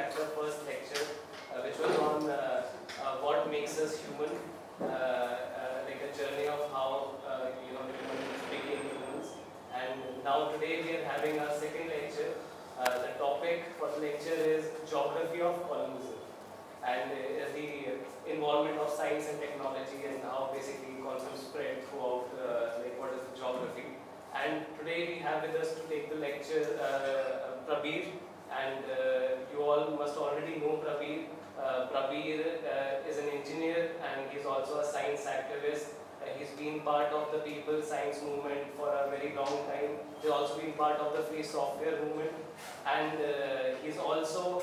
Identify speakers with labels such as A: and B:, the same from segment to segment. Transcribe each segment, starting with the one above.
A: had the first lecture, which was on what makes us human, like a journey of how humans became humans. And now today we are having our second lecture. The topic for the lecture is geography of colonialism, and the involvement of science and technology and how basically concepts spread throughout like what is the geography. And today we have with us to take the lecture Prabir, and you all must already know Prabir. Prabir is an engineer and he's also a science activist. He's been part of the People's Science movement for a very long time. He's also been part of the free software movement, and he's also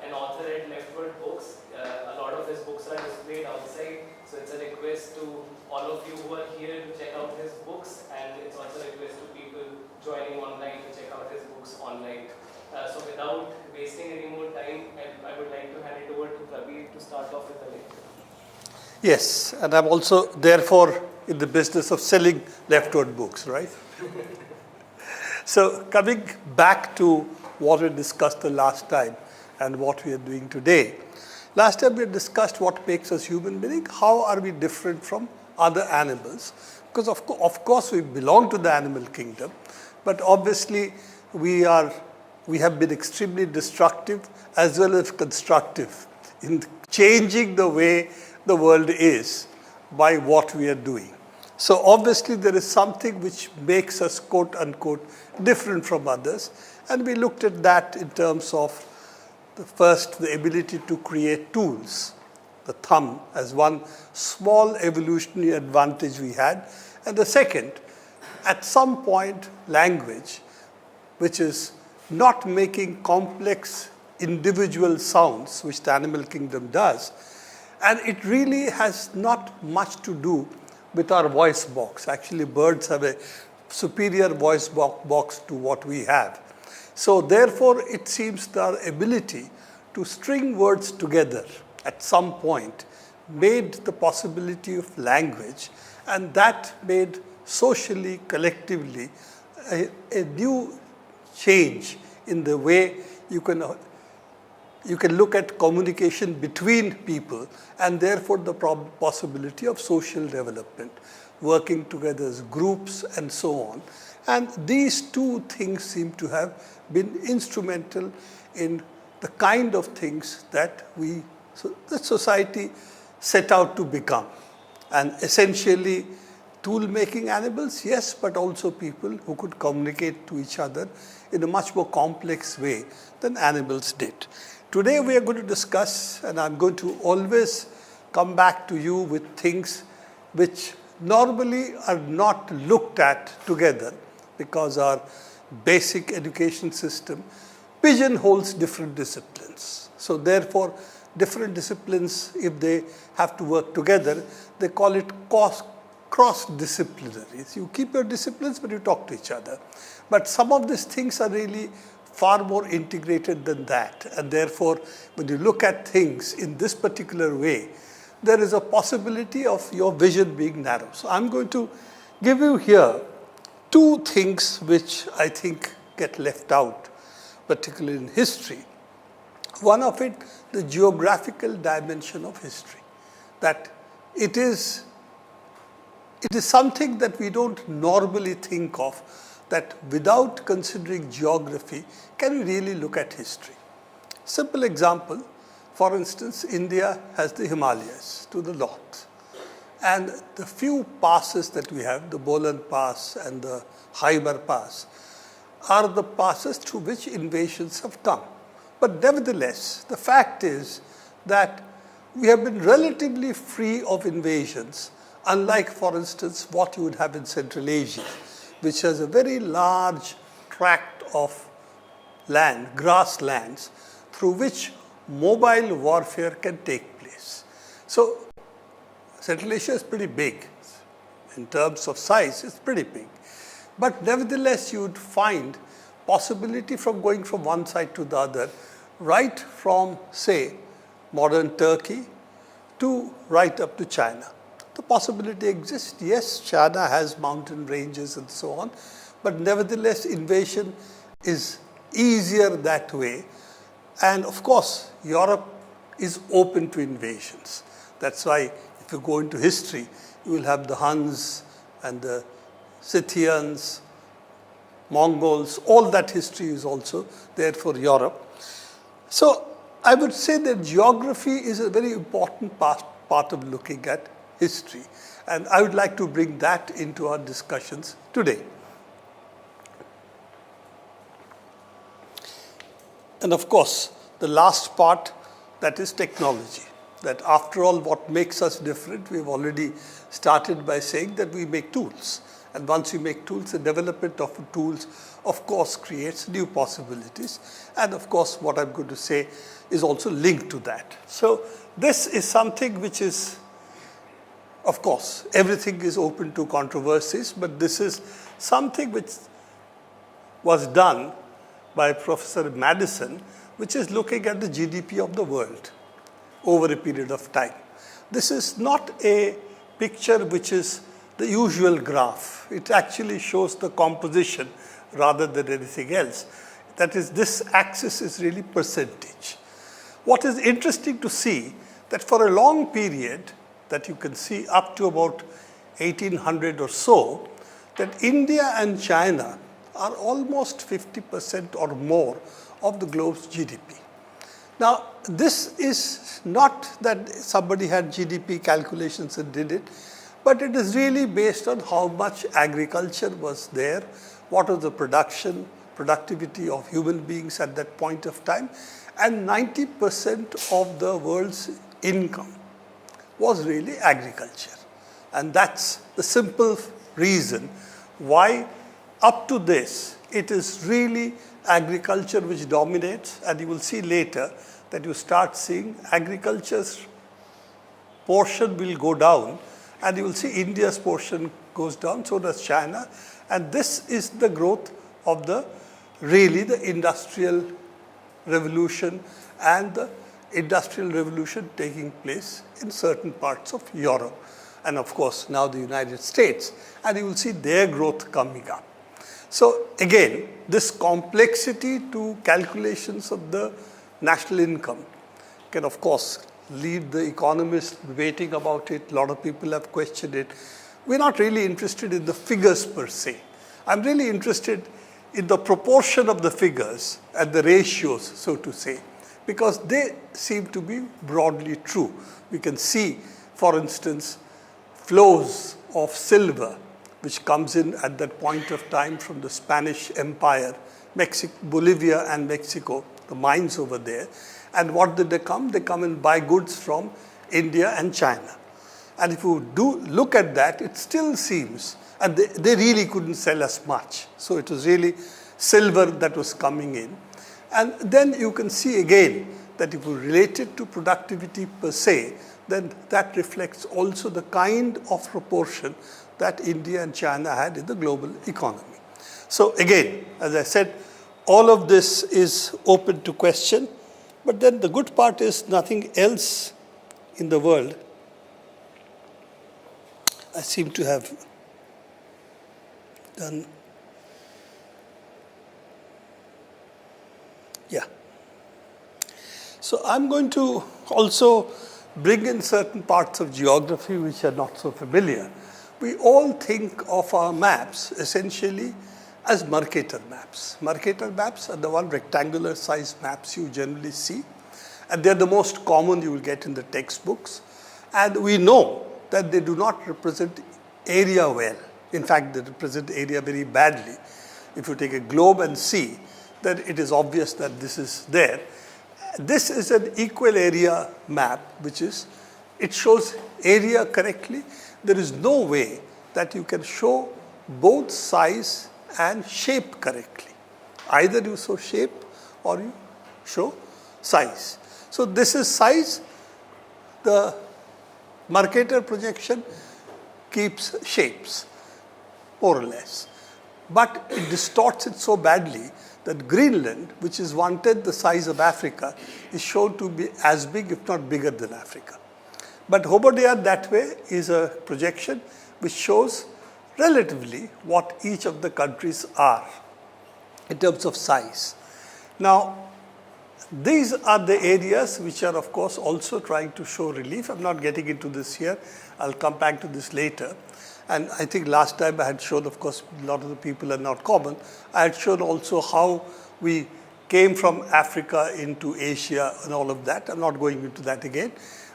A: an author at Leftward Books. A lot of his books are displayed outside, so it's a request to all of you who are here to check out his books, and it's also a request to people joining online to check out his books online. So without wasting any more time, I would like to hand it over to Prabir to start off with the lecture.
B: Yes, and I'm also therefore in the business of selling Leftward books, right? So coming back to what we discussed the last time and what we are doing today. Last time we had discussed what makes us human beings, how are we different from other animals, because of course we belong to the animal kingdom, but obviously we have been extremely destructive as well as constructive in changing the way the world is by what we are doing. So obviously there is something which makes us quote unquote different from others, and we looked at that in terms of the ability to create tools, the thumb as one small evolutionary advantage we had, and the second, at some point, language, which is not making complex individual sounds, which the animal kingdom does, and it really has not much to do with our voice box. Actually, birds have a superior voice box to what we have. So therefore, it seems that our ability to string words together at some point made the possibility of language, and that made socially, collectively, a new change in the way you can look at communication between people, and therefore the possibility of social development, working together as groups and so on. And these two things seem to have been instrumental in the kind of things that the society set out to become. And essentially, tool-making animals, yes, but also people who could communicate to each other in a much more complex way than animals did. Today we are going to discuss, and I'm going to always come back to you with things which normally are not looked at together because our basic education system pigeonholes different disciplines. So therefore, different disciplines, if they have to work together, they call it cross-disciplinary. You keep your disciplines, but you talk to each other. But some of these things are really far more integrated than that. And therefore, when you look at things in this particular way, there is a possibility of your vision being narrow. So I'm going to give you here two things which I think get left out, particularly in history. One of it, the geographical dimension of history, that it is something that we don't normally think of, that without considering geography, can we really look at history? Simple example, for instance, India has the Himalayas to the north. And the few passes that we have, the Bolan Pass and the Khyber Pass, are the passes through which invasions have come. But nevertheless, the fact is that we have been relatively free of invasions, unlike, for instance, what you would have in Central Asia, which has a very large tract of land, grasslands, through which mobile warfare can take place. So Central Asia is pretty big. In terms of size, it's pretty big. But nevertheless, you would find possibility from going from one side to the other, right from, say, modern Turkey to right up to China. The possibility exists. Yes, China has mountain ranges and so on, but nevertheless, invasion is easier that way And of course, Europe is open to invasions. That's why if you go into history, you will have the Huns and the Scythians, Mongols, all that history is also there for Europe. So I would say that geography is a very important part of looking at history. And I would like to bring that into our discussions today. And of course, the last part, that is technology. That after all, what makes us different, we've already started by saying that we make tools. And once you make tools, the development of tools, of course, creates new possibilities. And of course, what I'm going to say is also linked to that. So this is something which is, of course, everything is open to controversies, but this is something which was done by Professor Madison, which is looking at the GDP of the world over a period of time. This is not a picture which is the usual graph. It actually shows the composition rather than anything else. That is, this axis is really percentage. What is interesting to see that for a long period, that you can see up to about 1800 or so, that India and China are almost 50% or more of the globe's GDP. Now, this is not that somebody had GDP calculations and did it, but it is really based on how much agriculture was there, what was the productivity of human beings at that point of time, and 90% of the world's income was really agriculture. And that's the simple reason why up to this, it is really agriculture which dominates, and you will see later that you start seeing agriculture's portion will go down, and you will see India's portion goes down, so does China. And this is the growth of the industrial revolution and the industrial revolution taking place in certain parts of Europe. And of course, now the United States. And you will see their growth coming up. So again, this complexity to calculations of the national income can, of course, lead the economists debating about it. A lot of people have questioned it. We're not really interested in the figures per se. I'm really interested in the proportion of the figures and the ratios, so to say, because they seem to be broadly true. We can see, for instance, flows of silver, which comes in at that point of time from the Spanish Empire, Bolivia and Mexico, the mines over there. And what did they come? They come and buy goods from India and China. And if you do look at that, it still seems, and they really couldn't sell as much. So it was really silver that was coming in. And then you can see again that if you relate it to productivity per se, then that reflects also the kind of proportion that India and China had in the global economy. So again, as I said, all of this is open to question, but then the good part is nothing else in the world. I seem to have done, yeah. So I'm going to also bring in certain parts of geography which are not so familiar. We all think of our maps essentially as Mercator maps. Mercator maps are the one rectangular size maps you generally see, and they're the most common you will get in the textbooks. And we know that they do not represent area well. In fact, they represent area very badly. If you take a globe and see, then it is obvious that this is there. This is an equal area map, which is, it shows area correctly. There is no way that you can show both size and shape correctly. Either you show shape or you show size. So this is size. The Mercator projection keeps shapes, more or less. But it distorts it so badly that Greenland, which is 1/10 the size of Africa, is shown to be as big, if not bigger than Africa. But Hobodiya that way is a projection which shows relatively what each of the countries are in terms of size. Now, These are the areas which are, of course, also trying to show relief. I'm not getting into this here. I'll come back to this later. And I think last time I had shown, of course, a lot of the people are not common. I had shown also how we came from Africa into Asia and all of that. I'm not going into that again.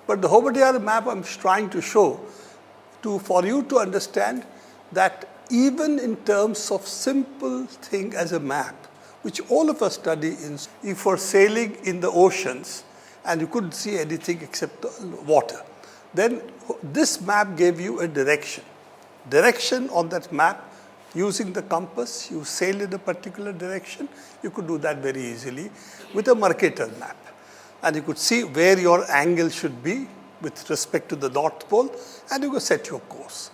B: But the Hobart map I'm trying to show for you to understand that even in terms of simple thing as a map, which all of us study if you're sailing in the oceans and you couldn't see anything except the water, then this map gave you a direction. Direction on that map, using the compass, you sail in a particular direction, you could do that very easily with a Mercator map. And you could see where your angle should be with respect to the North Pole, and you could set your course.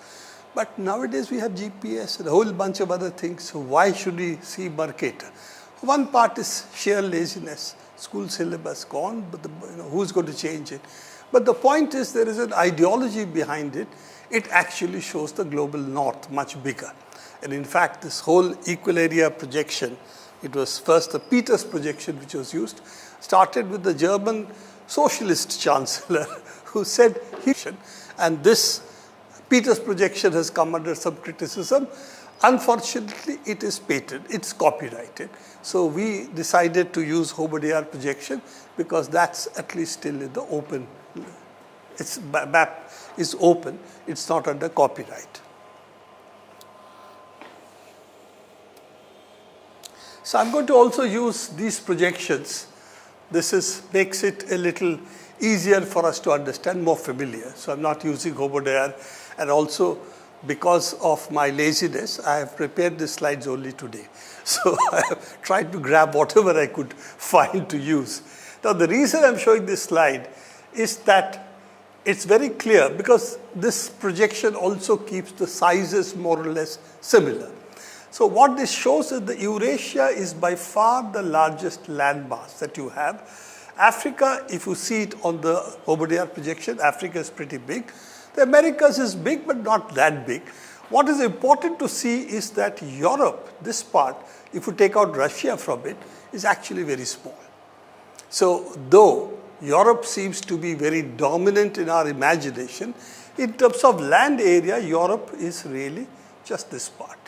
B: But nowadays we have GPS and a whole bunch of other things, so why should we see Mercator? One part is sheer laziness, school syllabus gone, but who's going to change it? But the point is there is an ideology behind it. It actually shows the global north much bigger. And in fact, this whole equal area projection, it was first the Peters projection which was used, started with the German socialist chancellor who said, and this Peters projection has come under some criticism. Unfortunately, it is patented, it's copyrighted. So we decided to use Hobart projection because that's at least still in the open. Its map is open, it's not under copyright. So I'm going to also use these projections. This makes it a little easier for us to understand, more familiar. So I'm not using Hobart, and also because of my laziness, I have prepared the slides only today. So I have tried to grab whatever I could find to use. Now the reason I'm showing this slide is that it's very clear because this projection also keeps the sizes more or less similar. So what this shows is that Eurasia is by far the largest landmass that you have. Africa, if you see it on the Hobart projection, Africa is pretty big. The Americas is big, but not that big. What is important to see is that Europe, this part, if you take out Russia from it, is actually very small. So though Europe seems to be very dominant in our imagination, in terms of land area, Europe is really just this part.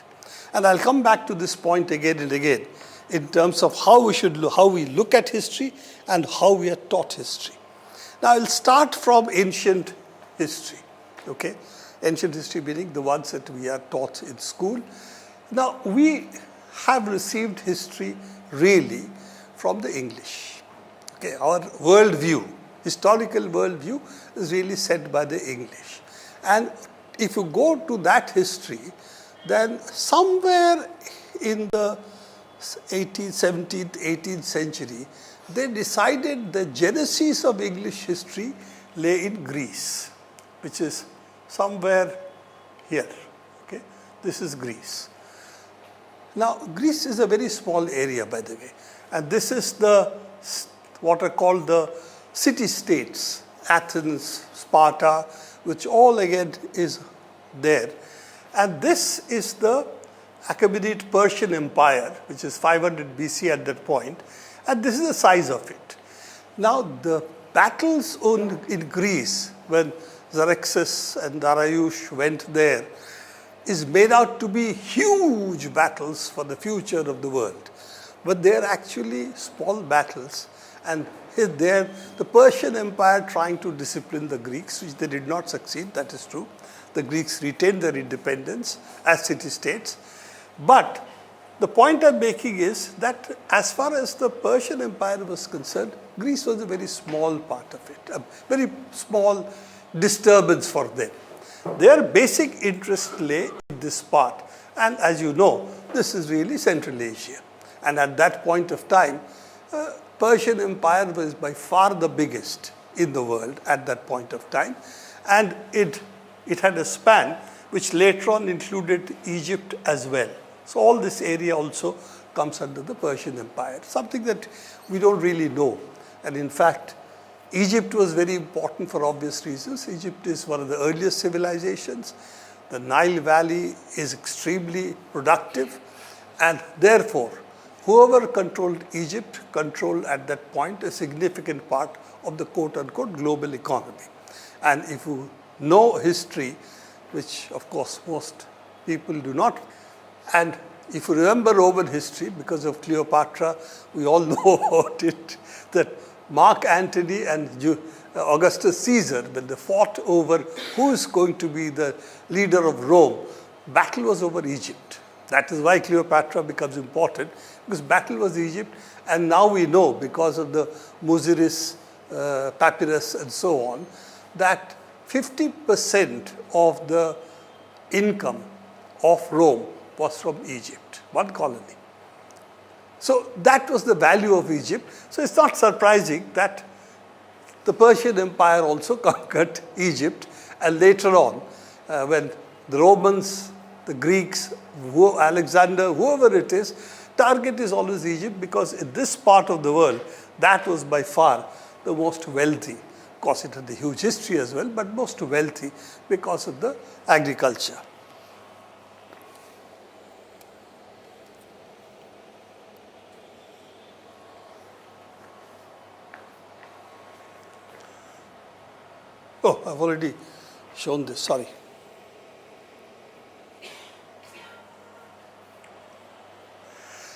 B: And I'll come back to this point again and again in terms of how we look at history and how we are taught history. Now I'll start from ancient history. Okay, ancient history meaning the ones that we are taught in school. Now we have received history really from the English. Okay, our worldview, historical worldview is really set by the English. And if you go to that history, then somewhere in the 18th, 17th, 18th century, they decided the genesis of English history lay in Greece, which is somewhere here. Okay, this is Greece. Now, Greece is a very small area, by the way, and this is what are called the city-states, Athens, Sparta, which all again is there. And this is the Achaemenid Persian Empire, which is 500 BC at that point, and this is the size of it. Now, the battles in Greece, when Xerxes and Darius went there, is made out to be huge battles for the future of the world. But they are actually small battles, and there the Persian Empire trying to discipline the Greeks, which they did not succeed, that is true. The Greeks retained their independence as city-states. But the point I'm making is that as far as the Persian Empire was concerned, Greece was a very small part of it, a very small disturbance for them. Their basic interest lay in this part. And as you know, this is really Central Asia. And at that point of time, Persian Empire was by far the biggest in the world at that point of time. And it had a span which later on included Egypt as well. So all this area also comes under the Persian Empire, something that we don't really know. And in fact, Egypt was very important for obvious reasons. Egypt is one of the earliest civilizations. The Nile Valley is extremely productive, and therefore whoever controlled Egypt controlled at that point a significant part of the quote-unquote global economy. And if you know history, which of course most people do not, and if you remember Roman history, because of Cleopatra, we all know about it, that Mark Antony and Augustus Caesar, when they fought over who is going to be the leader of Rome, battle was over Egypt. That is why Cleopatra becomes important, because battle was Egypt, and now we know, because of the Muziris papyrus and so on, that 50% of the income of Rome was from Egypt, one colony. So that was the value of Egypt. So it's not surprising that the Persian Empire also conquered Egypt, and later on, when the Romans, the Greeks, Alexander, whoever it is, target is always Egypt, because in this part of the world, that was by far the most wealthy. Of course, it had a huge history as well, but most wealthy because of the agriculture. Oh, I've already shown this, sorry.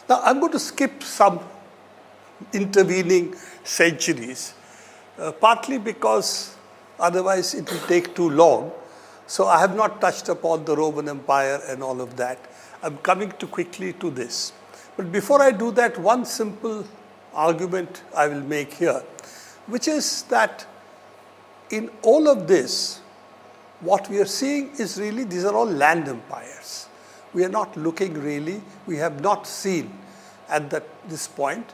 B: Now, I'm going to skip some intervening centuries, partly because otherwise it will take too long. So I have not touched upon the Roman Empire and all of that. I'm coming too quickly to this. But before I do that, one simple argument I will make here, which is that in all of this, what we are seeing is really, these are all land empires. We are not looking really, we have not seen at this point,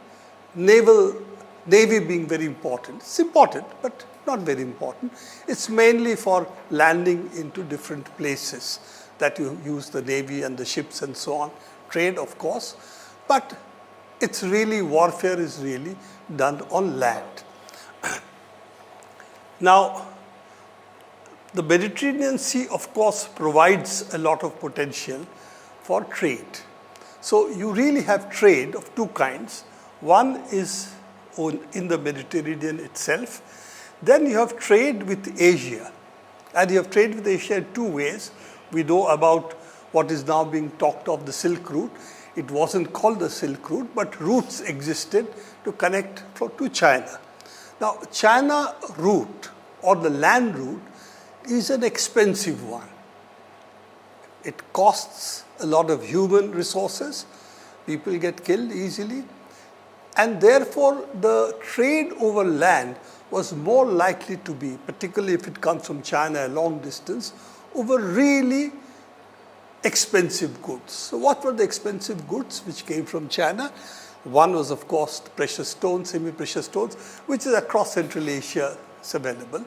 B: Navy being very important. It's important, but not very important. It's mainly for landing into different places that you use the Navy and the ships and so on. Trade, of course, but it's really, warfare is really done on land. Now, the Mediterranean Sea, of course, provides a lot of potential for trade. So you really have trade of two kinds. One is in the Mediterranean itself. Then you have trade with Asia. And you have trade with Asia in two ways. We know about what is now being talked of, the Silk Route. It wasn't called the Silk Route, but routes existed to connect to China. Now, China route or the land route is an expensive one. It costs a lot of human resources. People get killed easily. And therefore, the trade over land was more likely to be, particularly if it comes from China a long distance, over really expensive goods. So what were the expensive goods which came from China? One was, of course, the precious stones, semi-precious stones, which is across Central Asia, it's available.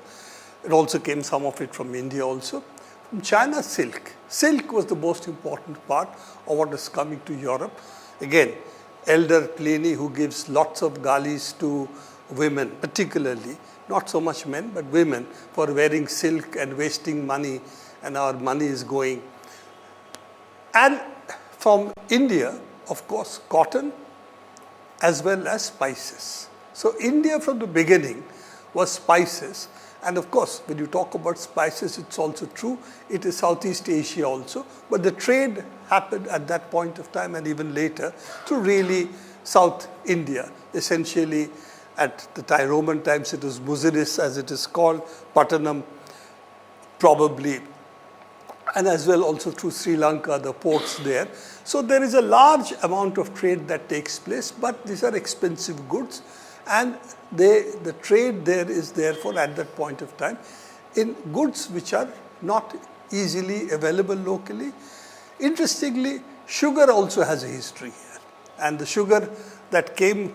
B: It also came, some of it from India also. From China, silk. Silk was the most important part of what is coming to Europe. Again, Elder Pliny, who gives lots of galleys to women, particularly, not so much men, but women, for wearing silk and wasting money, and our money is going. And from India, of course, cotton, as well as spices. So India from the beginning was spices. And of course, when you talk about spices, it's also true. It is Southeast Asia also. But the trade happened at that point of time and even later through really South India. Essentially, at the Roman times, it was Muziris, as it is called, Pattanam, probably, and as well also through Sri Lanka, the ports there. So there is a large amount of trade that takes place, but these are expensive goods. And the trade there is therefore at that point of time in goods which are not easily available locally. Interestingly, sugar also has a history here. And the sugar that came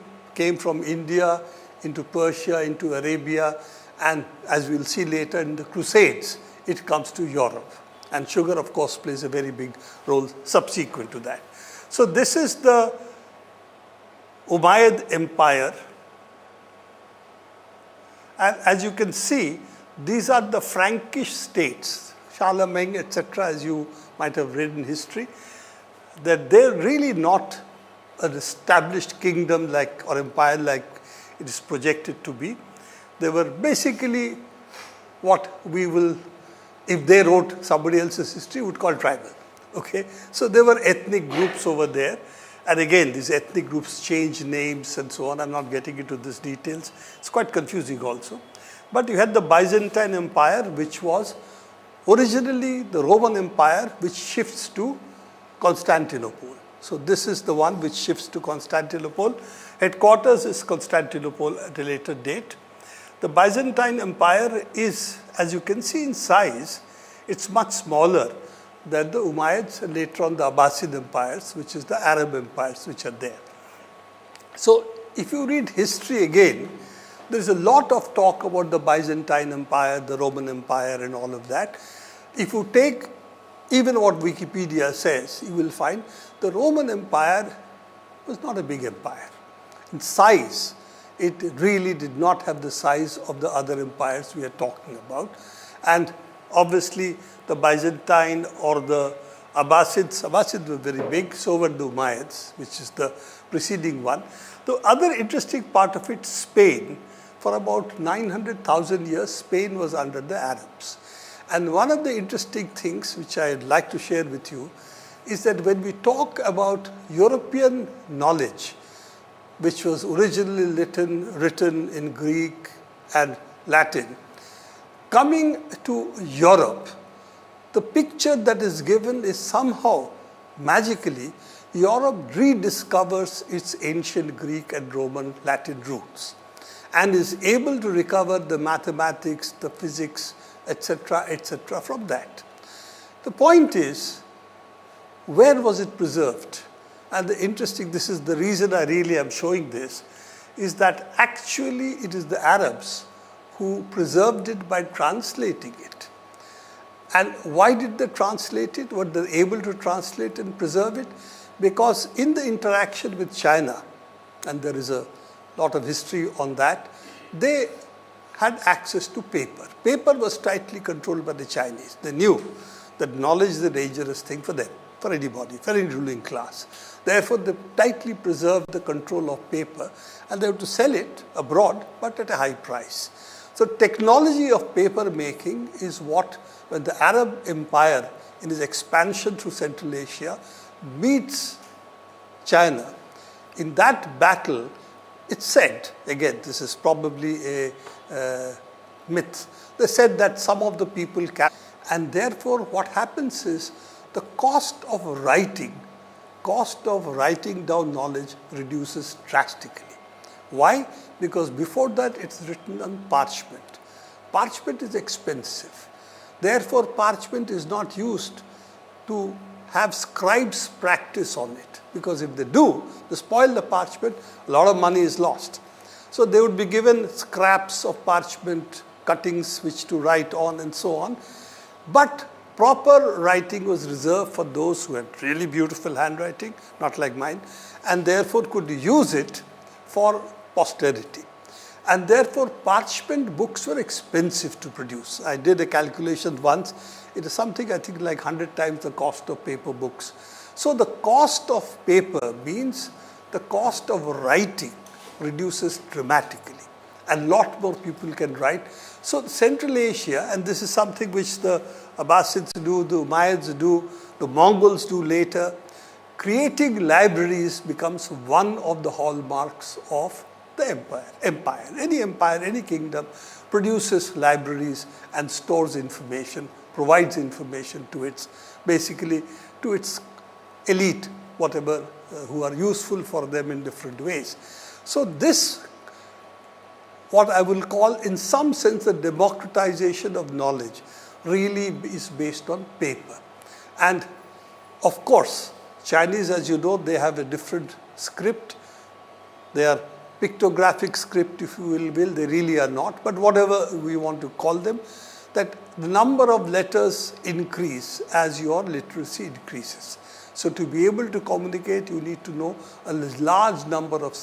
B: from India into Persia, into Arabia, and as we'll see later in the Crusades, it comes to Europe. And sugar, of course, plays a very big role subsequent to that. So this is the Umayyad Empire. And as you can see, these are the Frankish states, Charlemagne, etc., as you might have read in history, that they're really not an established kingdom like or empire like it is projected to be. They were basically what we will, if they wrote somebody else's history, would call tribal. Okay, so there were ethnic groups over there, and again these ethnic groups changed names and so on. I'm not getting into these details. It's quite confusing also. But you had the Byzantine Empire, which was originally the Roman Empire, which shifts to Constantinople. So this is the one which shifts to Constantinople. Headquarters is Constantinople at a later date. The Byzantine Empire is, as you can see in size, it's much smaller than the Umayyads and later on the Abbasid empires, which is the Arab empires which are there. So if you read history again, there is a lot of talk about the Byzantine Empire, the Roman Empire and all of that. If you take even what Wikipedia says, you will find the Roman Empire was not a big empire. In size, it really did not have the size of the other empires we are talking about. And obviously, the Byzantine or the Abbasids were very big, so were the Umayyads, which is the preceding one. The other interesting part of it, Spain, for about 900,000 years, Spain was under the Arabs. And one of the interesting things which I'd like to share with you is that when we talk about European knowledge, which was originally written in Greek and Latin, coming to Europe, the picture that is given is somehow, magically, Europe rediscovers its ancient Greek and Roman Latin roots and is able to recover the mathematics, the physics, etc., from that. The point is, where was it preserved? And the interesting, this is the reason I really am showing this, is that actually it is the Arabs who preserved it by translating it. And why did they translate it? Were they able to translate and preserve it? Because in the interaction with China, and there is a lot of history on that, they had access to paper. Paper was tightly controlled by the Chinese. They knew that knowledge is a dangerous thing for them, for anybody, for any ruling class. Therefore, they tightly preserved the control of paper, and they have to sell it abroad, but at a high price. So technology of paper making is what, when the Arab Empire in its expansion through Central Asia meets China, in that battle, it's said, again, this is probably a myth, they said that some of the people can, and therefore what happens is the cost of writing down knowledge reduces drastically. Why? Because before that it's written on parchment. Parchment is expensive. Therefore, parchment is not used to have scribes practice on it. Because if they do, they spoil the parchment, a lot of money is lost. So they would be given scraps of parchment, cuttings which to write on and so on. But proper writing was reserved for those who had really beautiful handwriting, not like mine, and therefore could use it for posterity. And therefore, parchment books were expensive to produce. I did a calculation once. It is something, I think, like 100 times the cost of paper books. So the cost of paper means the cost of writing reduces dramatically. And a lot more people can write. So Central Asia, and this is something which the Abbasids do, the Umayyads do, the Mongols do later, creating libraries becomes one of the hallmarks of the empire. Any empire, any kingdom produces libraries and stores information, provides information to its, basically to its elite, whatever, who are useful for them in different ways. So this, what I will call in some sense the democratization of knowledge, really is based on paper. And of course, Chinese, as you know, they have a different script. They are pictographic script, if you will, they really are not, but whatever we want to call them, that the number of letters increase as your literacy increases. So to be able to communicate, you need to know a large number of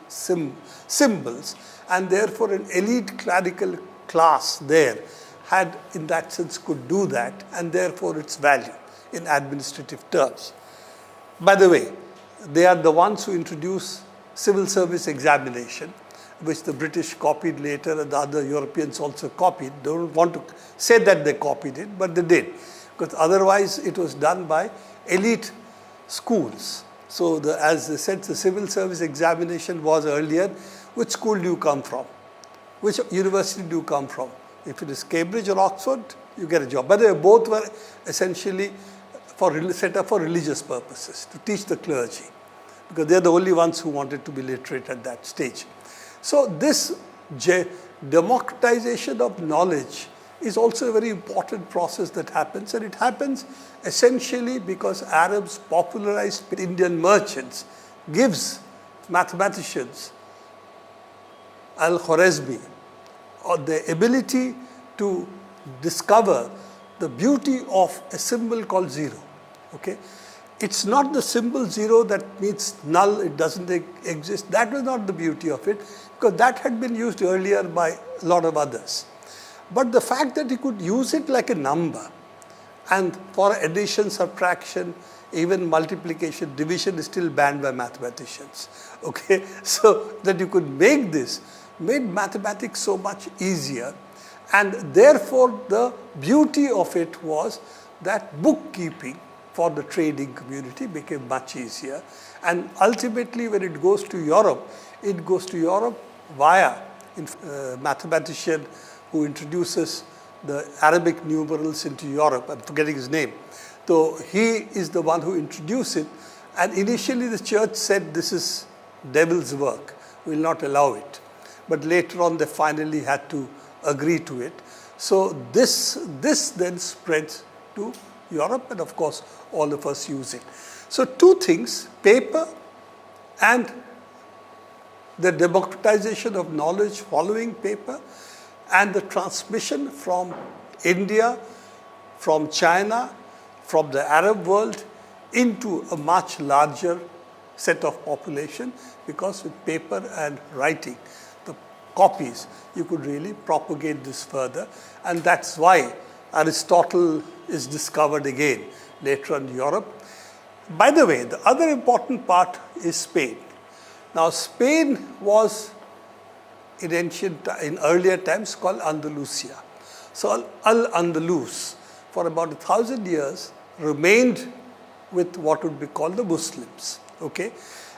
B: symbols, and therefore an elite clerical class there had, in that sense, could do that, and therefore its value in administrative terms. By the way, They are the ones who introduced civil service examination, which the British copied later and the other Europeans also copied. Don't want to say that they copied it, but they did. Because otherwise it was done by elite schools. So as they said, the civil service examination was earlier. Which school do you come from? Which university do you come from? If it is Cambridge or Oxford, you get a job. But they both were essentially set up for religious purposes, to teach the clergy, because they're the only ones who wanted to be literate at that stage. So this democratization of knowledge is also a very important process that happens, and it happens essentially because Arabs popularized Indian merchants, gives mathematicians Al-Khwarizmi or the ability to discover the beauty of a symbol called zero. Okay? It's not the symbol zero that means null, it doesn't exist. That was not the beauty of it, because that had been used earlier by a lot of others. But the fact that he could use it like a number, and for addition, subtraction, even multiplication, division is still banned by mathematicians. Okay? So that you could make this made mathematics so much easier. And therefore, the beauty of it was that bookkeeping for the trading community became much easier. And ultimately, when it goes to Europe via a mathematician who introduces the Arabic numerals into Europe. I'm forgetting his name. So he is the one who introduced it. And initially, the church said, this is devil's work. We will not allow it. But later on, they finally had to agree to it. So this then spreads to Europe, and of course, all of us use it. So two things, paper and the democratization of knowledge following paper, and the transmission from India, from China, from the Arab world into a much larger set of population, because with paper and writing, the copies, you could really propagate this further. And that's why Aristotle is discovered again later in Europe. By the way, the other important part is Spain. Now, Spain was in earlier times called Andalusia. So Al-Andalus, for about 1,000 years, remained with what would be called the Muslims. Okay?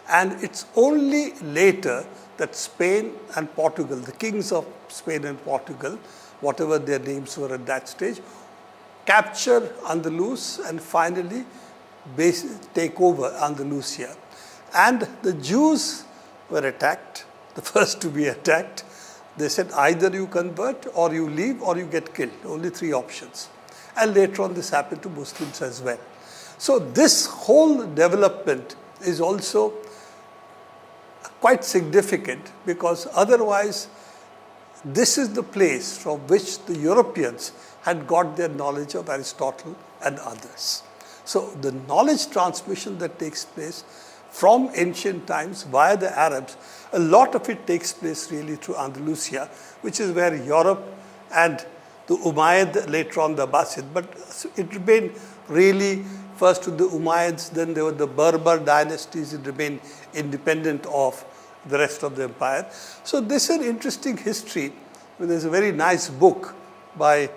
B: And it's only later that Spain and Portugal, the kings of Spain and Portugal, whatever their names were at that stage, capture Andalus and finally take over Andalusia. And the Jews were attacked, the first to be attacked. They said either you convert or you leave or you get killed. Only three options. And later on this happened to Muslims as well. So this whole development is also quite significant, because otherwise this is the place from which the Europeans had got their knowledge of Aristotle and others. So the knowledge transmission that takes place from ancient times via the Arabs, a lot of it takes place really through Andalusia, which is where Europe and the Umayyad, later on the Abbasid, but it remained really first with the Umayyads, then there were the Berber dynasties, it remained independent of the rest of the empire. So this is an interesting history. There's a very nice book by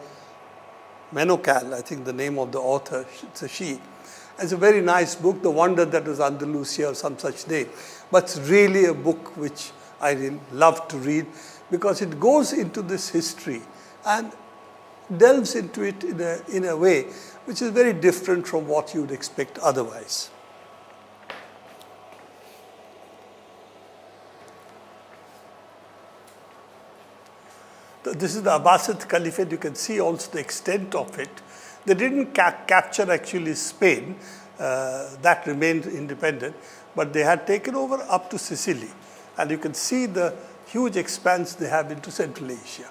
B: Menokal, I think the name of the author, it's a she. It's a very nice book, The Wonder That Was Andalusia or some such name. But it's really a book which I really love to read, because it goes into this history and delves into it in a way which is very different from what you would expect otherwise. This is the Abbasid Caliphate. You can see also the extent of it. They didn't capture actually Spain. That remained independent. But they had taken over up to Sicily. And you can see the huge expanse they have into Central Asia.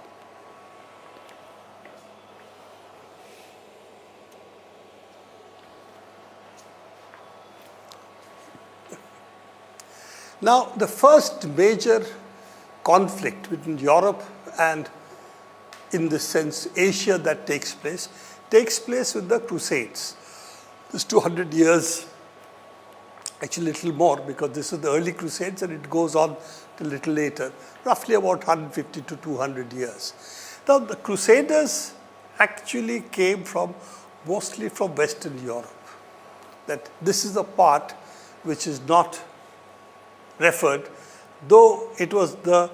B: Now, the first major conflict between Europe and, in this sense, Asia that takes place with the Crusades. This 200 years actually a little more, because this is the early Crusades and it goes on till a little later, roughly about 150 to 200 years. Now, the Crusaders actually came mostly from Western Europe. That this is the part which is not referred, though it was the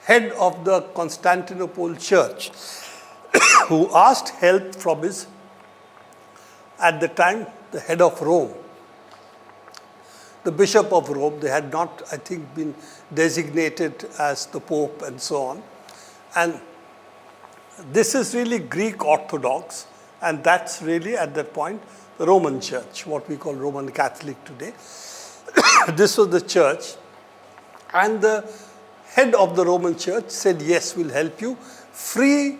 B: head of the Constantinople church who asked help from his, at the time, the head of Rome, the Bishop of Rome. They had not, I think, been designated as the Pope and so on. And this is really Greek Orthodox, and that's really at that point the Roman Church, what we call Roman Catholic today. This was the church, and the head of the Roman Church said, yes, we'll help you free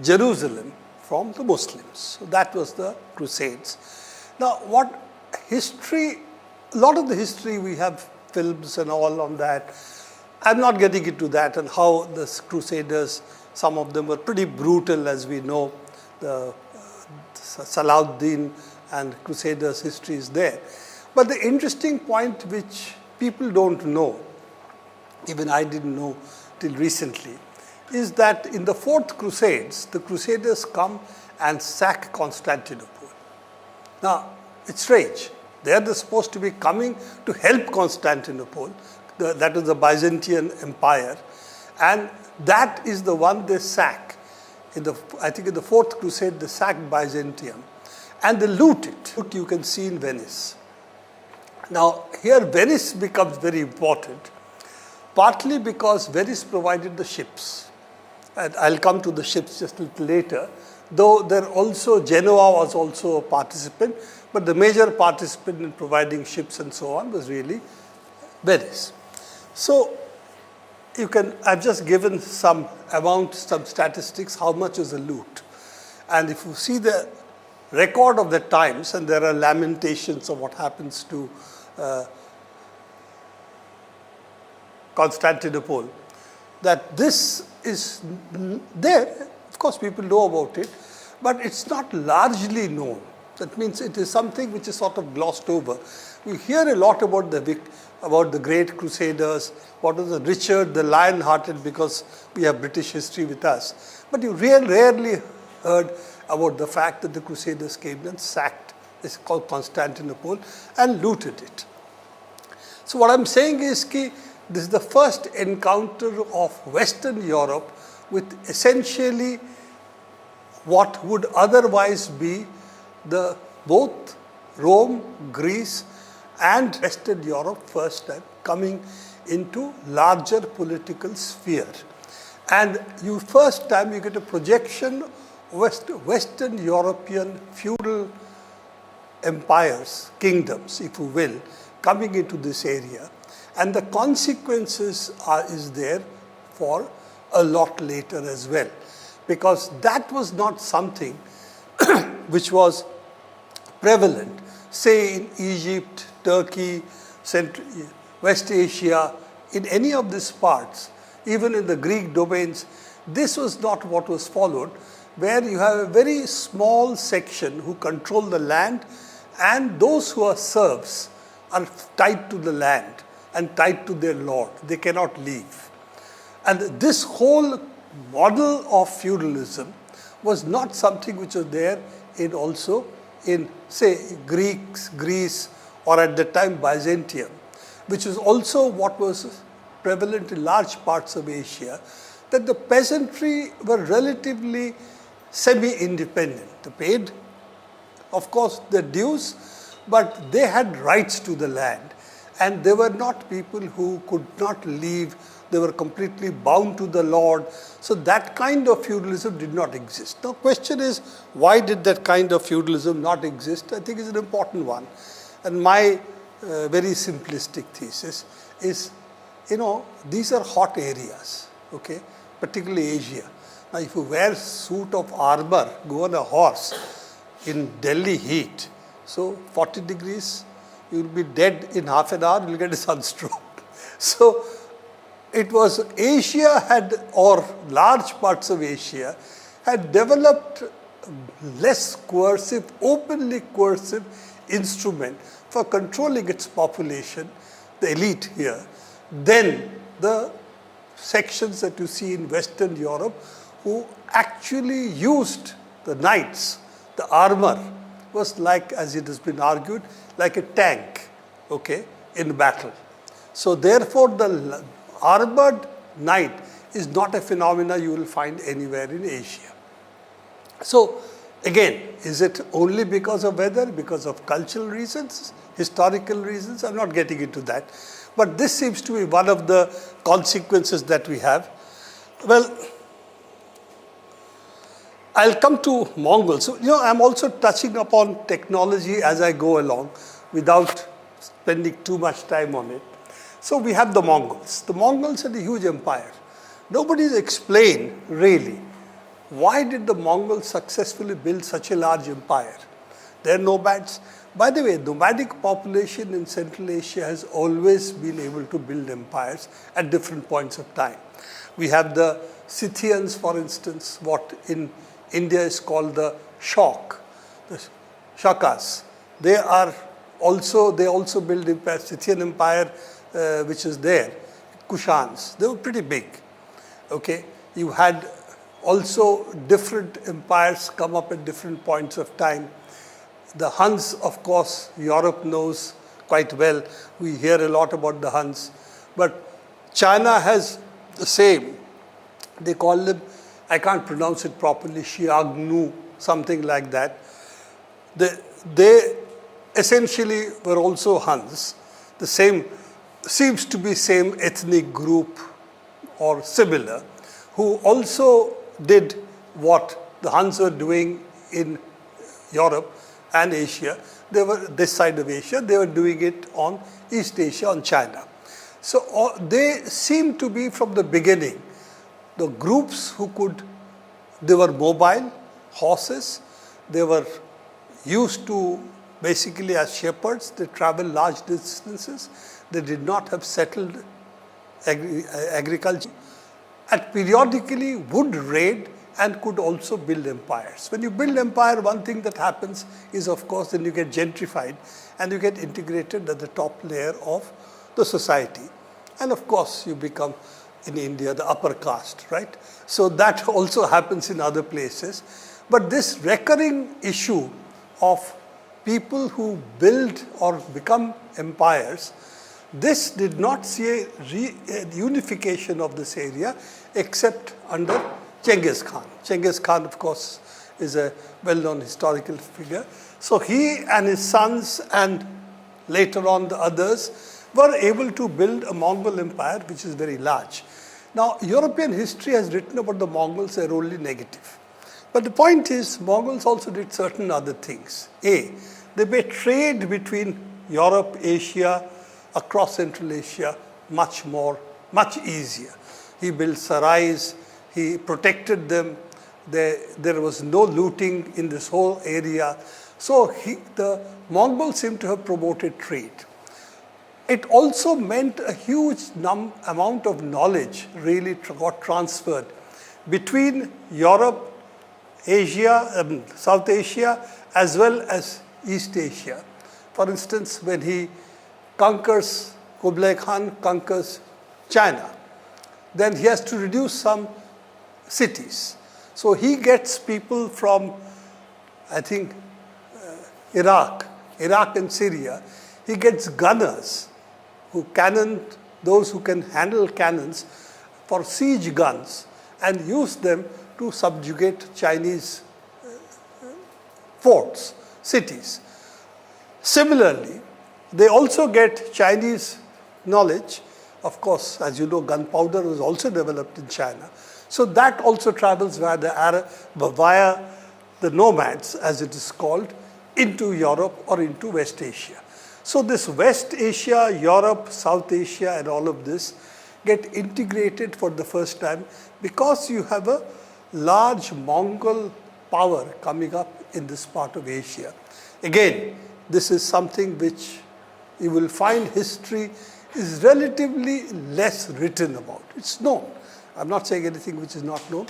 B: Jerusalem from the Muslims. So that was the Crusades. Now, what history, a lot of the history, we have films and all on that. I'm not getting into that and how the Crusaders, some of them were pretty brutal, as we know. The Salahuddin and Crusaders history is there. But the interesting point which people don't know, even I didn't know till recently, is that in the Fourth Crusades, the Crusaders come and sack Constantinople. Now, it's strange. They are supposed to be coming to help Constantinople, that is the Byzantine Empire, and that is the one they sack. I think in the Fourth Crusade, they sacked Byzantium, and they loot it. You can see in Venice. Now, here Venice becomes very important, partly because Venice provided the ships. And I'll come to the ships just a little later, though there also, Genoa was also a participant, but the major participant in providing ships and so on was really Venice. So, I've just given some statistics, how much is the loot. And if you see the record of the times, and there are lamentations of what happens to Constantinople, that this is there. Of course, people know about it, but it's not largely known. That means it is something which is sort of glossed over. We hear a lot about the great Crusaders, what was the Richard the Lion-Hearted, because we have British history with us. But you rarely heard about the fact that the Crusaders came and sacked, it's called Constantinople, and looted it. So what I'm saying is this is the first encounter of Western Europe with essentially what would otherwise be both Rome, Greece, and Western Europe first time coming into larger political sphere. And first time you get a projection of Western European feudal empires, kingdoms, if you will, coming into this area. And the consequences is there for a lot later as well. Because that was not something which was prevalent, say in Egypt, Turkey, West Asia, in any of these parts, even in the Greek domains. This was not what was followed, where you have a very small section who control the land, and those who are serfs are tied to the land and tied to their lord. They cannot leave. And this whole model of feudalism was not something which was there in, say, Greece, or at the time Byzantium, which is also what was prevalent in large parts of Asia, that the peasantry were relatively semi-independent. They paid, of course, the dues, but they had rights to the land. And they were not people who could not leave. They were completely bound to the lord. So that kind of feudalism did not exist. Now, question is, why did that kind of feudalism not exist? I think it's an important one. And my very simplistic thesis is, these are hot areas, okay, particularly Asia. Now, if you wear a suit of armor, go on a horse in Delhi heat, so 40 degrees, you will be dead in half an hour, you will get a sunstroke. So, it was or large parts of Asia had developed less coercive, openly coercive instrument for controlling its population, the elite here, than the sections that you see in Western Europe who actually used the knights. The armor was like, as it has been argued, like a tank, okay, in battle. So therefore, the armored knight is not a phenomena you will find anywhere in Asia. So again, is it only because of weather, because of cultural reasons, historical reasons? I'm not getting into that. But this seems to be one of the consequences that we have. Well, I'll come to Mongols. So, I'm also touching upon technology as I go along without spending too much time on it. So we have the Mongols. The Mongols had a huge empire. Nobody's explained really why did the Mongols successfully build such a large empire. They're nomads. By the way, nomadic population in Central Asia has always been able to build empires at different points of time. We have the Scythians, for instance, what in India is called the Shok, the Shakas. They also built empire, Scythian empire, which is there, Kushans. They were pretty big. Okay, you had also different empires come up at different points of time. The Huns, of course, Europe knows quite well. We hear a lot about the Huns. But China has the same. They call them, I can't pronounce it properly, Xiongnu, something like that. They essentially were also Huns. The same, seems to be same ethnic group or similar, who also did what the Huns were doing in Europe and Asia. They were this side of Asia, they were doing it on East Asia, on China. So they seem to be from the beginning, the groups they were mobile, horses, they were used to basically as shepherds, they traveled large distances, they did not have settled agriculture, and periodically would raid and could also build empires. When you build empire, one thing that happens is, of course, then you get gentrified and you get integrated at the top layer of the society. And of course, you become, in India, the upper caste, right? So that also happens in other places. But this recurring issue of people who build or become empires, this did not see a unification of this area except under Genghis Khan. Genghis Khan, of course, is a well-known historical figure. So he and his sons and later on the others were able to build a Mongol empire which is very large. Now, European history has written about the Mongols, they're only negative. But the point is, Mongols also did certain other things. They made trade between Europe, Asia, across Central Asia much easier. He built sarais, he protected them, there was no looting in this whole area. So the Mongols seem to have promoted trade. It also meant a huge amount of knowledge really got transferred between Europe, Asia, South Asia, as well as East Asia. For instance, when Kublai Khan conquers China, then he has to reduce some cities. So he gets people from, I think, Iraq and Syria. He gets gunners, those who can handle cannons for siege guns and use them to subjugate Chinese forts, cities. Similarly, they also get Chinese knowledge. Of course, as you know, gunpowder was also developed in China. So that also travels via the nomads, as it is called, into Europe or into West Asia. So this West Asia, Europe, South Asia, and all of this get integrated for the first time because you have a large Mongol power coming up in this part of Asia. Again, this is something which you will find history is relatively less written about. It's known. I'm not saying anything which is not known,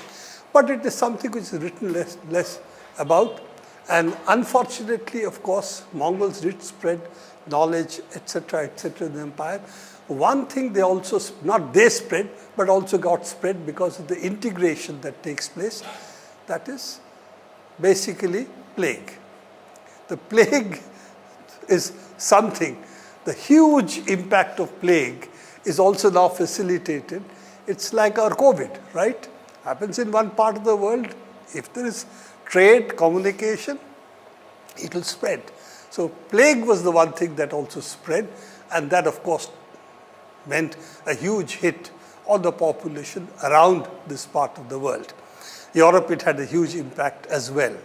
B: but it is something which is written less about. And unfortunately, of course, Mongols did spread knowledge, etc., in the empire. One thing they also, not they spread, but also got spread because of the integration that takes place. That is basically plague. The plague is something. The huge impact of plague is also now facilitated. It's like our COVID, right? Happens in one part of the world. If there is trade, communication, it will spread. So plague was the one thing that also spread, and that of course meant a huge hit on the population around this part of the world. Europe, it had a huge impact as well.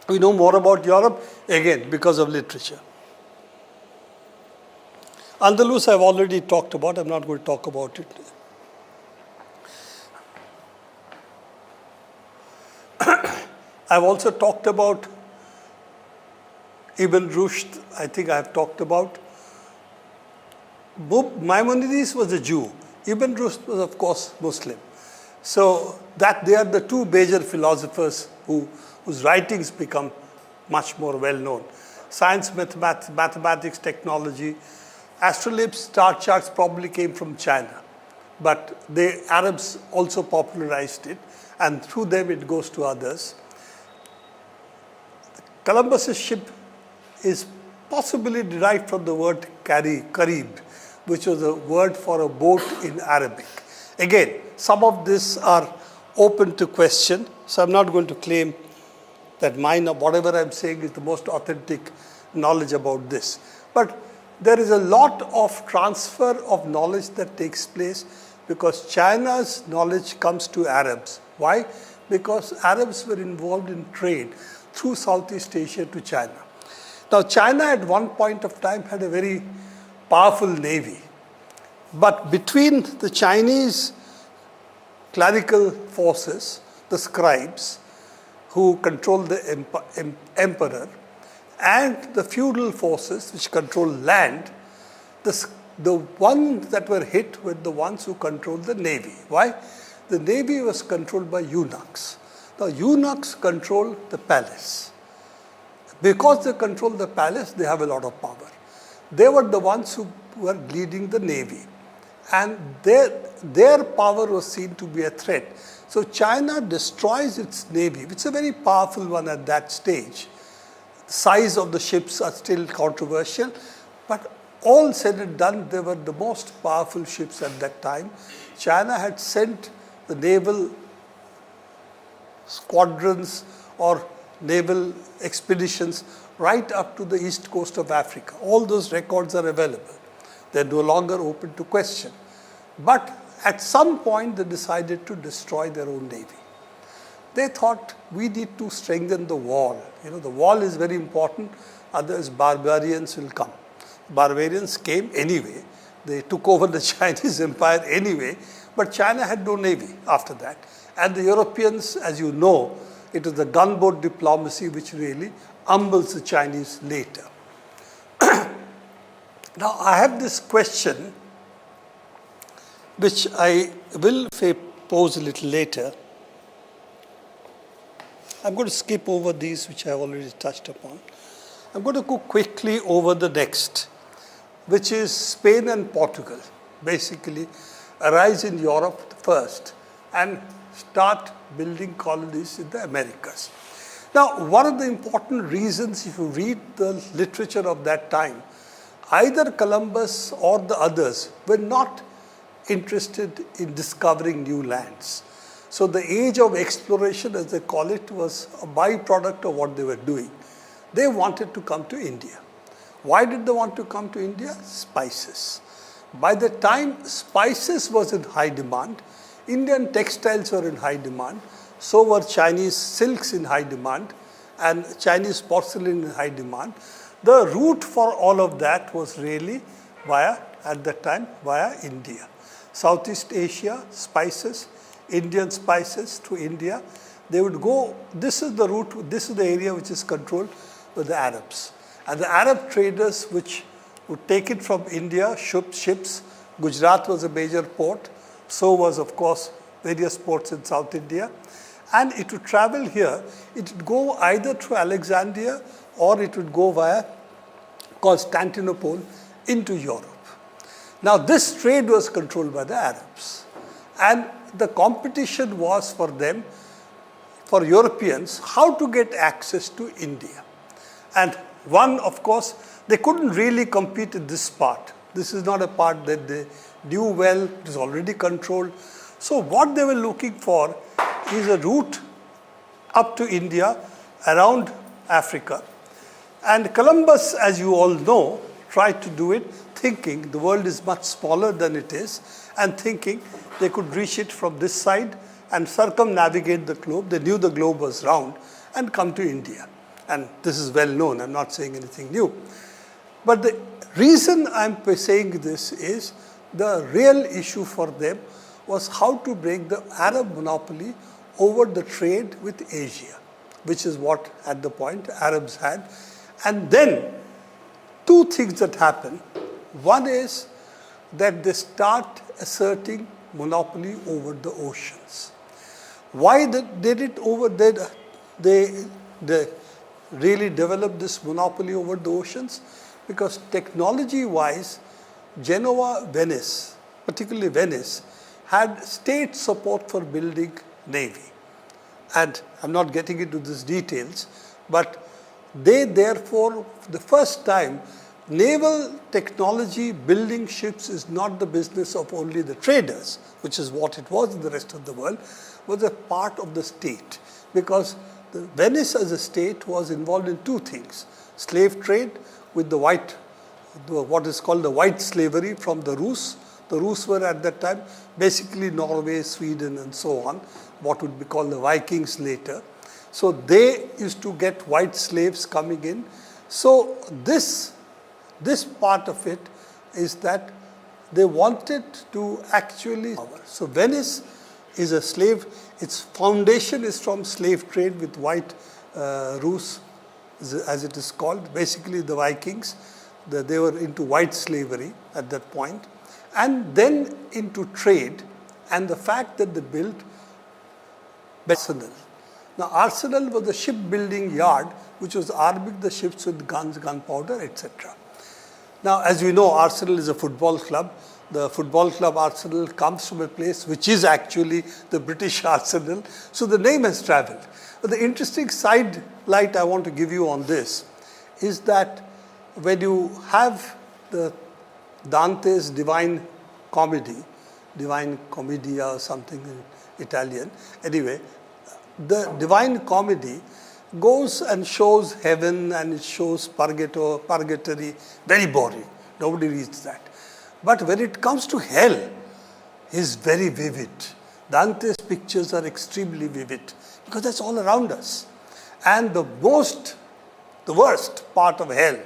B: We know more about Europe, again, because of literature. Andalus I've already talked about, I'm not going to talk about it. I've also talked about Ibn Rushd, I think I have talked about. Maimonides was a Jew. Ibn Rushd was, of course, Muslim. So that they are the two major philosophers whose writings become much more well known. Science, mathematics, technology. Astrolabes, star charts probably came from China. But the Arabs also popularized it, and through them it goes to others. Columbus's ship is possibly derived from the word karib, which was a word for a boat in Arabic. Again, some of this are open to question, so I'm not going to claim that mine or whatever I'm saying is the most authentic knowledge about this. But there is a lot of transfer of knowledge that takes place because China's knowledge comes to Arabs. Why? Because Arabs were involved in trade through Southeast Asia to China. Now, China at one point of time had a very powerful navy. But between the Chinese clerical forces, the scribes, who controlled the emperor, and the feudal forces which controlled land, the ones that were hit were the ones who controlled the navy. Why? The navy was controlled by eunuchs. Now, eunuchs control the palace. Because they control the palace, they have a lot of power. They were the ones who were leading the navy. And their power was seen to be a threat. So China destroys its navy, which is a very powerful one at that stage. The size of the ships are still controversial, but all said and done, they were the most powerful ships at that time. China had sent the naval squadrons or naval expeditions right up to the east coast of Africa. All those records are available. They're no longer open to question. But at some point, they decided to destroy their own navy. They thought, we need to strengthen the wall. You know, the wall is very important, otherwise barbarians will come. Barbarians came anyway. They took over the Chinese empire anyway, but China had no navy after that. And the Europeans, as you know, it was the gunboat diplomacy which really humbles the Chinese later. Now, I have this question, which I will pose a little later. I'm going to skip over these, which I have already touched upon. I'm going to go quickly over the next, which is Spain and Portugal, basically arise in Europe first and start building colonies in the Americas. Now, one of the important reasons, if you read the literature of that time, either Columbus or the others were not interested in discovering new lands. So the age of exploration, as they call it, was a byproduct of what they were doing. They wanted to come to India. Why did they want to come to India? Spices. By the time spices was in high demand, Indian textiles were in high demand, so were Chinese silks in high demand, and Chinese porcelain in high demand. The route for all of that was really at that time, via India. Southeast Asia, spices, Indian spices to India. They would go, this is the route, this is the area which is controlled by the Arabs. And the Arab traders which would take it from India, ships, Gujarat was a major port, so was of course various ports in South India. and it would travel here. It would go either through Alexandria or it would go via Constantinople into Europe. Now this trade was controlled by the Arabs, and the competition was for them, for Europeans, how to get access to India. And one, of course, they couldn't really compete in this part. This is not a part that they knew well, it is already controlled. So what they were looking for is a route up to India, around Africa. And Columbus, as you all know, tried to do it thinking the world is much smaller than it is, and thinking they could reach it from this side and circumnavigate the globe. They knew the globe was round and come to India. And this is well known, I'm not saying anything new. But the reason I'm saying this is the real issue for them was how to break the Arab monopoly over the trade with Asia, which is what at the point Arabs had. And then two things that happen. One is that they start asserting monopoly over the oceans. Why they did it over there? They really developed this monopoly over the oceans because technology-wise, Genoa, Venice, particularly Venice, had state support for building navy. And I'm not getting into these details, but they therefore, for the first time, naval technology, building ships is not the business of only the traders, which is what it was in the rest of the world, was a part of the state. Because Venice as a state was involved in two things: slave trade with the what is called the white slavery from the Rus. The Rus were at that time basically Norway, Sweden, and so on, what would be called the Vikings later. So they used to get white slaves coming in. So this part of it is that they wanted to actually. So Venice is a slave. Its foundation is from slave trade with white Rus, as it is called. Basically the Vikings, they were into white slavery at that point. And then into trade and the fact that they built arsenal. Now arsenal was the shipbuilding yard which was arming the ships with guns, gunpowder, etc. Now as we know, Arsenal is a football club. The football club Arsenal comes from a place which is actually the British Arsenal. So the name has travelled. But the interesting side light I want to give you on this is that when you have the Dante's Divine Comedy, Divine Commedia or something in Italian. Anyway, the Divine Comedy goes and shows heaven and it shows purgatory, very boring. Nobody reads that. But when it comes to hell, it's very vivid. Dante's pictures are extremely vivid because that's all around us. And the worst part of hell,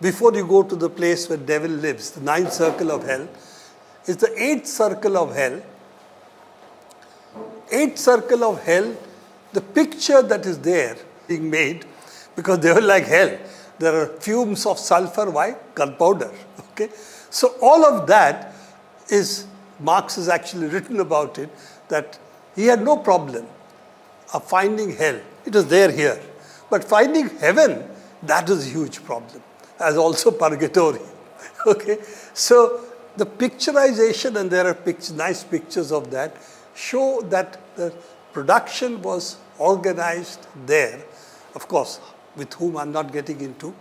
B: before you go to the place where devil lives, the ninth circle of hell, is the eighth circle of hell. Eighth circle of hell, the picture that is there being made, because they were like hell. There are fumes of sulfur, why? Gunpowder. Okay? So all of that is, Marx has actually written about it, that he had no problem of finding hell. It was there here. But finding heaven, that was a huge problem, as also purgatory. Okay? So the picturization, and there are nice pictures of that, show that the production was organized there, of course, with whom I'm not getting into.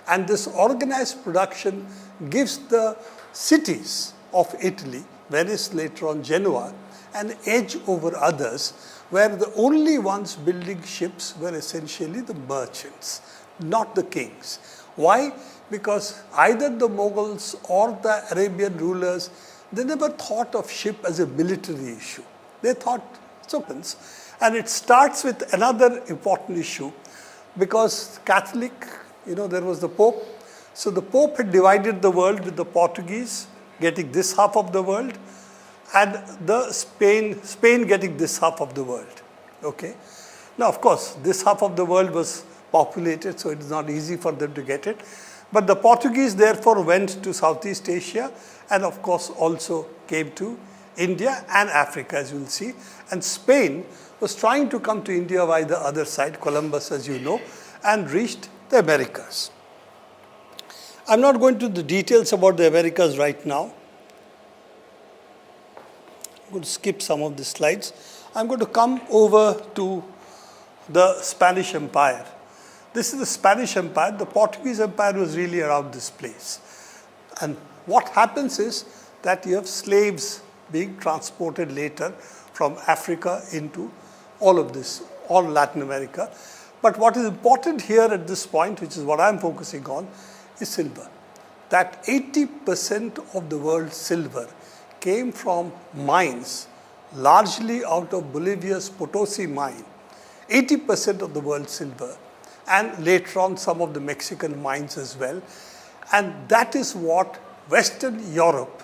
B: And this organized production gives the cities of Italy, Venice, later on Genoa, an edge over others, where the only ones building ships were essentially the merchants, not the kings. Why? Because either the Mughals or the Arabian rulers, they never thought of ship as a military issue. They thought weapons. And it starts with another important issue, because Catholic, there was the Pope. So the Pope had divided the world with the Portuguese getting this half of the world and the Spain getting this half of the world. Okay. Now, of course, this half of the world was populated, so it is not easy for them to get it. But the Portuguese therefore went to Southeast Asia and of course also came to India and Africa, as you will see. And Spain was trying to come to India by the other side, Columbus, as you know, and reached the Americas. I'm not going to the details about the Americas right now. I'm going to skip some of the slides. I'm going to come over to the Spanish Empire. This is the Spanish Empire. The Portuguese Empire was really around this place. And what happens is that you have slaves being transported later from Africa into all of this, all Latin America. But what is important here at this point, which is what I'm focusing on, is silver. That 80% of the world's silver came from mines, largely out of Bolivia's Potosi mine. 80% of the world's silver, and later on some of the Mexican mines as well. And that is what Western Europe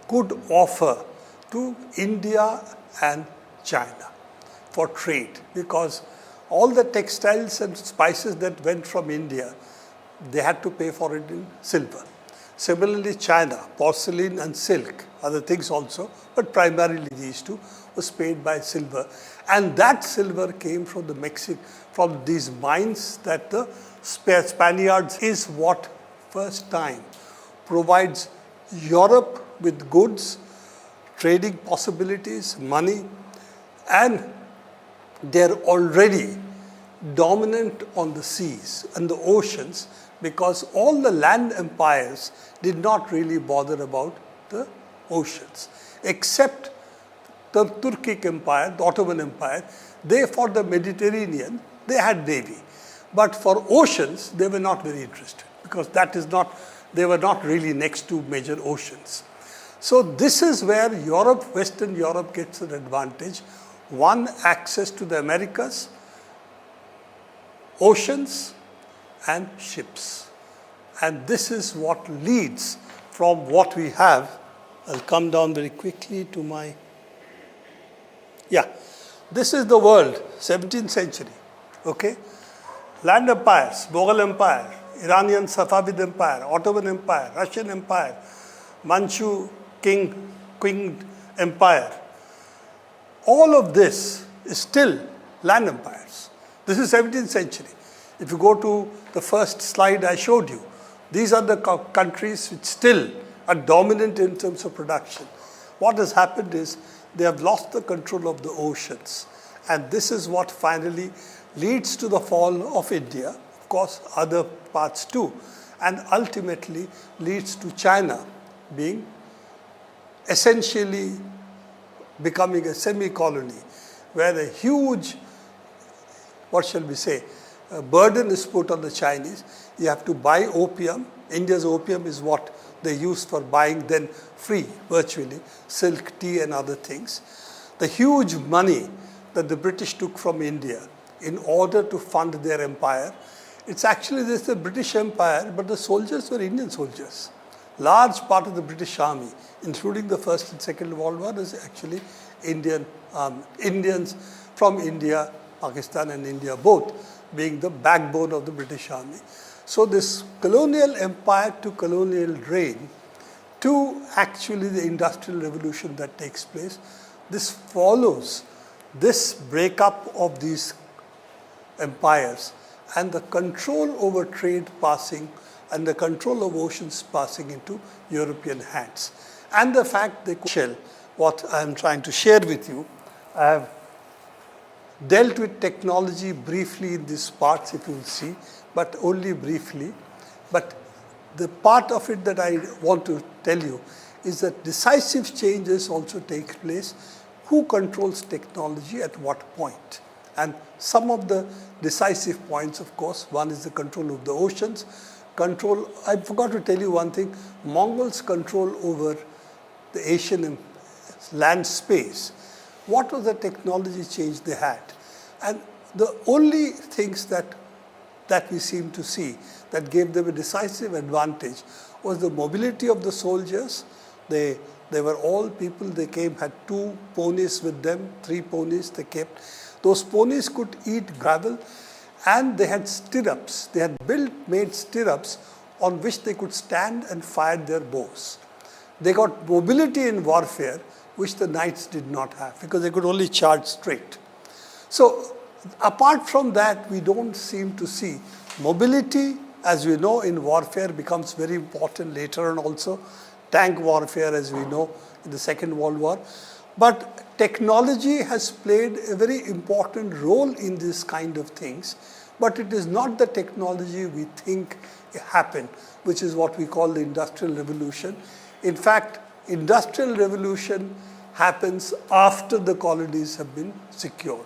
B: could offer to India and China for trade, because all the textiles and spices that went from India, they had to pay for it in silver. Similarly, China, porcelain and silk, other things also, but primarily these two, was paid by silver. And that silver came from from these mines that the Spaniards is what first time provides Europe with goods, trading possibilities, money, and they're already dominant on the seas and the oceans, because all the land empires did not really bother about the oceans, except the Turkic Empire, the Ottoman Empire. They, for the Mediterranean, they had navy. But for oceans, they were not very interested, because they were not really next to major oceans. So this is where Europe, Western Europe gets an advantage. One, access to the Americas, oceans, and ships. And this is what leads from what we have. I'll come down very quickly to my... Yeah, this is the world, 17th century, okay? Land empires, Mughal Empire, Iranian Safavid Empire, Ottoman Empire, Russian Empire, Manchu Qing Empire. All of this is still land empires. This is 17th century. If you go to the first slide I showed you, these are the countries which still are dominant in terms of production. What has happened is they have lost the control of the oceans. And this is what finally leads to the fall of India, of course other parts too, and ultimately leads to China being essentially becoming a semi-colony, where a huge, what shall we say, a burden is put on the Chinese. You have to buy opium. India's opium is what they use for buying then free, virtually, silk, tea and other things. The huge money that the British took from India in order to fund their empire, it's actually this the British Empire, but the soldiers were Indian soldiers. Large part of the British army, including the First and Second World War, is actually Indians from India, Pakistan and India both, being the backbone of the British army. So this colonial empire to colonial reign to actually the industrial revolution that takes place, this follows this breakup of these empires and the control over trade passing and the control of oceans passing into European hands. And the fact they could what I am trying to share with you. I have dealt with technology briefly in these parts, if you will see, but only briefly. But the part of it that I want to tell you is that decisive changes also take place. Who controls technology at what point? And some of the decisive points, of course, one is the control of the oceans. I forgot to tell you one thing, Mongols' control over the Asian land space. What was the technology change they had? And the only things that we seem to see that gave them a decisive advantage was the mobility of the soldiers. They were all people, they came, had 2 ponies with them, 3 ponies they kept. Those ponies could eat gravel, and they had stirrups. They had made stirrups on which they could stand and fire their bows. They got mobility in warfare which the knights did not have because they could only charge straight. So apart from that, we don't seem to see mobility, as we know, in warfare becomes very important later on also. Tank warfare, as we know, in the Second World War. But technology has played a very important role in this kind of things. But it is not the technology we think happened, which is what we call the Industrial Revolution. In fact, Industrial Revolution happens after the colonies have been secured.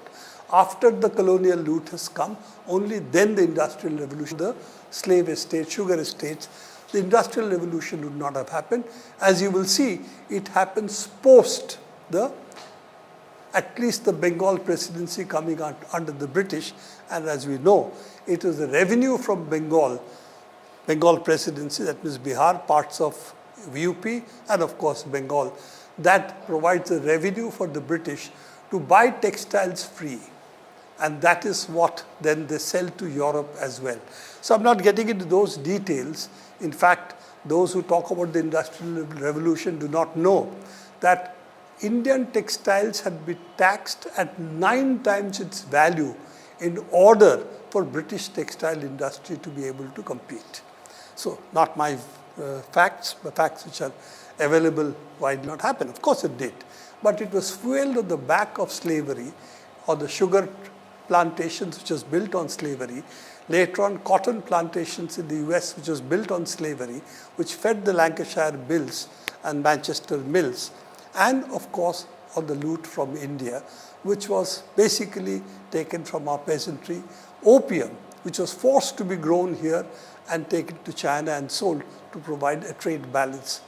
B: After the colonial loot has come, only then the Industrial Revolution, the slave estates, sugar estates, the Industrial Revolution would not have happened. As you will see, it happens post at least the Bengal presidency coming under the British. And as we know, it was the revenue from Bengal presidency, that means Bihar, parts of UP, and of course Bengal, that provides the revenue for the British to buy textiles free. And that is what then they sell to Europe as well. So I'm not getting into those details. In fact, those who talk about the Industrial Revolution do not know that Indian textiles had been taxed at 9 times its value in order for British textile industry to be able to compete. So not my facts, but facts which are available, why it did not happen. Of course it did. But it was fueled on the back of slavery, or the sugar plantations which was built on slavery. Later on, cotton plantations in the US which was built on slavery, which fed the Lancashire mills and Manchester mills. And of course, on the loot from India, which was basically taken from our peasantry. Opium, which was forced to be grown here and taken to China and sold to provide a trade balance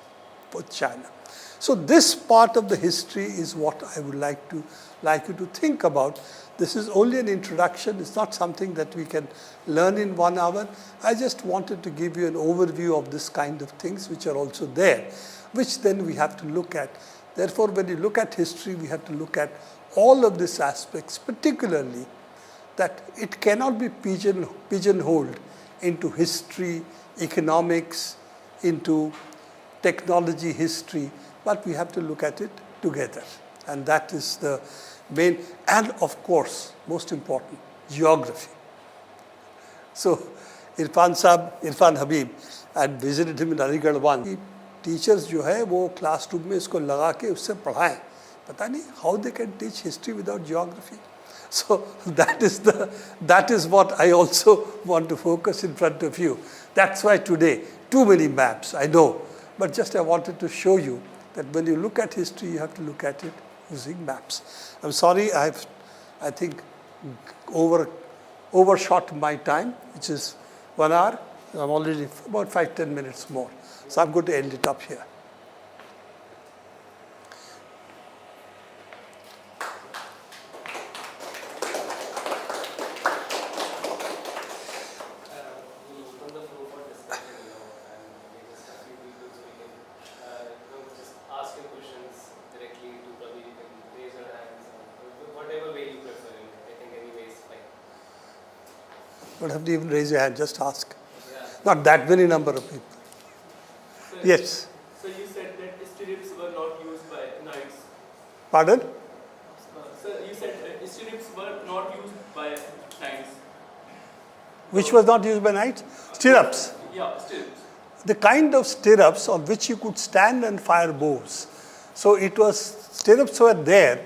B: for China. So this part of the history is what I would like you to think about. This is only an introduction. It's not something that we can learn in 1 hour. I just wanted to give you an overview of this kind of things which are also there, which then we have to look at. Therefore, when you look at history, we have to look at all of these aspects, particularly that it cannot be pigeonholed into history, economics, into technology history, but we have to look at it together. And that is the main, and of course, most important, geography. So, Irfan Habib, I had visited him in Aligarh once. Teachers जो है वो classroom में इसको लगा के उससे पढ़ाएं, पता नहीं how they can teach history without geography. So that is what I also want to focus in front of you. That's why today, too many maps, I know, but just I wanted to show you that when you look at history, you have to look at it using maps. I'm sorry, I think overshot my time, which is 1 hour. I'm already about 5-10 minutes more. So I'm going to end it up here. You don't have to even raise your hand, just ask. Yeah. Not that many number of people.
C: So,
B: yes.
C: So you said that stirrups were not used by knights.
B: Pardon?
C: So you said stirrups were not used by knights.
B: Which was not used by knights? Stirrups.
C: Yeah, stirrups.
B: The kind of stirrups on which you could stand and fire bows. So it was, stirrups were there,